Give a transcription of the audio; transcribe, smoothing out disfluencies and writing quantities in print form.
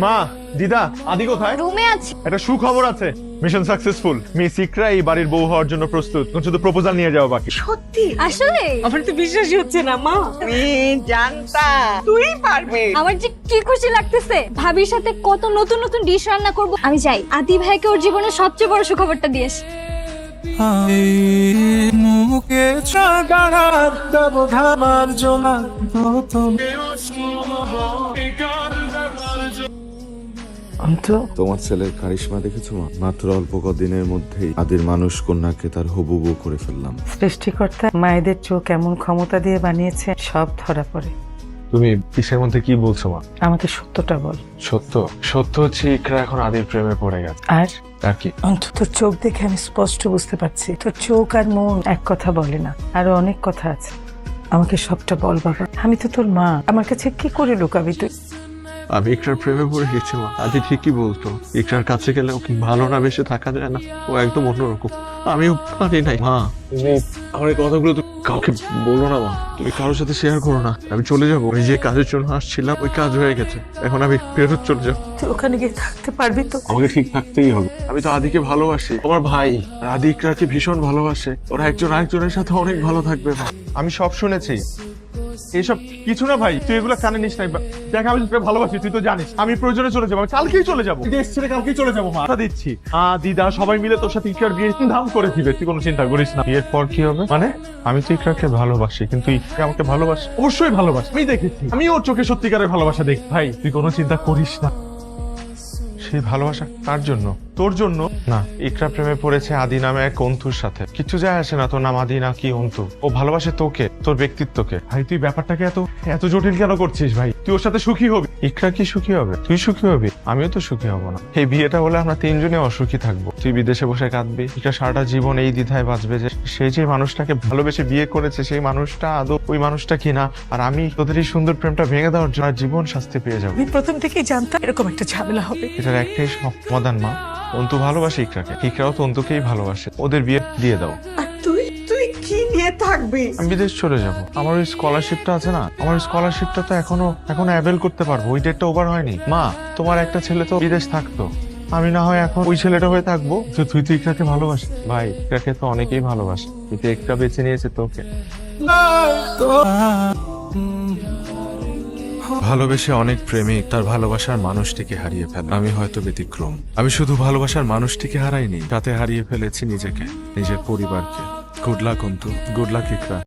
মা, দিদা, আদি কোথায়? রুমে আছি। একটা সুখবর আছে, মিশন সাকসেসফুল। মিস ইকরা এই বাড়ির বউ হওয়ার জন্য প্রস্তুত। এখন শুধু প্রপোজাল নিয়ে যাওয়া বাকি। সত্যি? আসলে আমার তো বিশ্বাসই হচ্ছে না মা। আমি জানতা তুই পারবি। আমার যে কি খুশি লাগতেছে, ভাবির সাথে কত নতুন নতুন ডিশ রান্না করব। আমি চাই আদি ভাইকে ওর জীবনের সবচেয়ে বড় সুখবরটা দিয়ে আসি। মুখে চাগার ব্যবধান জমা তোমার ছেলের কারিশমা দেখেছো মা? মাত্র অল্প কদিনের মধ্যেই আদির মানুষ কন্যাকে তার হবু বউ করে ফেললাম। সৃষ্টিকর্তা মায়েদের চোখ এমন ক্ষমতা দিয়ে বানিয়েছে, সব ধরা পড়ে। তুমি কিসের মধ্যে কি বলছো মা? আমাকে সত্যটা বল। সত্য সত্য হচ্ছে ইকরা এখন আদির প্রেমে পড়ে গেছে। আর কি? অন্তত চোখ দেখে আমি স্পষ্ট বুঝতে পারছি তোর চোখ আর মন এক কথা বলে না, আরো অনেক কথা আছে। আমাকে সবটা বল বাবা, আমি তো তোর মা, আমার কাছে কি করে লুকাবি তুই? আমি ইকরার প্রেমে পড়ে গেছি মা। আদি ঠিকই বলতো, ইকরার কাছে গেলে ওকে ভালো না বেশে থাকা যায় না, ও একদম অন্যরকম। আমিও পারি নাই মা। তুমি আমার এই কথাগুলো তো কাউকে বলো না মা, তুমি কারোর সাথে শেয়ার করো না। আমি চলে যাবো, ওই যে কাজের জন্য আসছিলাম ওই কাজ হয়ে গেছে, এখন আমি ফেরত চলে যাবো। তুই ওখানে গিয়ে থাকতে পারবি তো? আমাকে ঠিক থাকতেই হবে। আমি তো আদিকে ভালোবাসি, আমার ভাই আদি ইকরাকে ভীষণ ভালোবাসে। ওরা একজন আরেকজনের সাথে অনেক ভালো থাকবে। আমি সব শুনেছি, এইসব কিছু না ভাই, তুই এগুলো কানে নিস নাই। দেখ আমি তোকে ভালোবাসি, তুই তো জানিস। আমি প্রয়োজনে চলে যাবো, আমি কালকেই চলে যাবো। দেশ ছেড়ে কালকেই চলে যাবো মা, কথা দিচ্ছি। দিদা সবাই মিলে তোর সাথে ইকরার বিয়ে ধাম করে দিবে, তুই কোনো চিন্তা করিস না। বিয়ের পর কি হবে মানে? আমি তো ইকরাকে ভালোবাসি, কিন্তু ইকরা আমাকে ভালোবাসে। অবশ্যই ভালোবাসি, আমি দেখেছি, আমি ওর চোখে সত্যিকারের ভালোবাসা দেখি। ভাই তুই কোনো চিন্তা করিস না। সেই ভালোবাসা কার জন্য? তোর জন্য না। ইকরা প্রেমে পড়েছে আদি নামে এক অন্তুর সাথে। কিছু যায় আসে না তোর নাম আদি না কি অন্তু। ও ভালোবাসে তোকে, তোর ব্যক্তিত্বকে। ভাই তুই ব্যাপারটাকে এত জটিল কেন করছিস ভাই? তুই ওর সাথে সুখী হবি। ইকরা কি সুখী হবে? তুই সুখী হবি, আমিও তো সুখী হব না। এই বিয়েটা হলে আমরা তিনজনে অসুখী থাকবো। তুই বিদেশে বসে কাঁদবি, ইকরা সারাটা জীবন এই দ্বিধায় বাঁচবে যে সে যে মানুষটাকে ভালোবেসে বিয়ে করেছে সেই মানুষটা আদৌ ওই মানুষটা কিনা। আর আমি তোদের এই সুন্দর প্রেমটা ভেঙে দেওয়ার জন্য জীবন শাস্তি পেয়ে যাবো। আমি প্রথম থেকেই জানতাম এরকম একটা ঝামেলা হবে। এটার একটাই সমাধান মা, অন্তু ভালোবাসে ইকরাকে, ইকরাও তো অন্তুকেই ভালোবাসে। ওদের বিয়ে দিয়ে দাও। আর তুই কি নিয়ে থাকবি? আমি বিদেশ চলে যাব। আমার ওই স্কলারশিপটা আছে না, আমার স্কলারশিপটা তো এখনো অ্যাভেল করতে পারবো। ওই ডেটটা ওভার হয়নি। মা, তোমার একটা ছেলে তো বিদেশ থাকতো, আমি না হয় এখন ওই ছেলেটা হয়ে থাকবো। তো তুই তো ইকরাকে ভালোবাসি। ভাই ইকরাকে তো অনেকেই ভালোবাসে, কিন্তু ইকরা বেছে নিয়েছে তোকে। ভালোবেসে অনেক প্রেমিক তার ভালোবাসার মানুষটিকে হারিয়ে ফেলে। আমি হয়তো ব্যতিক্রম। আমি শুধু ভালোবাসার মানুষটিকে হারাইনি, তাতে হারিয়ে ফেলেছি নিজেকে, নিজের পরিবারকে। Good luck Antu, good luck ইকরা।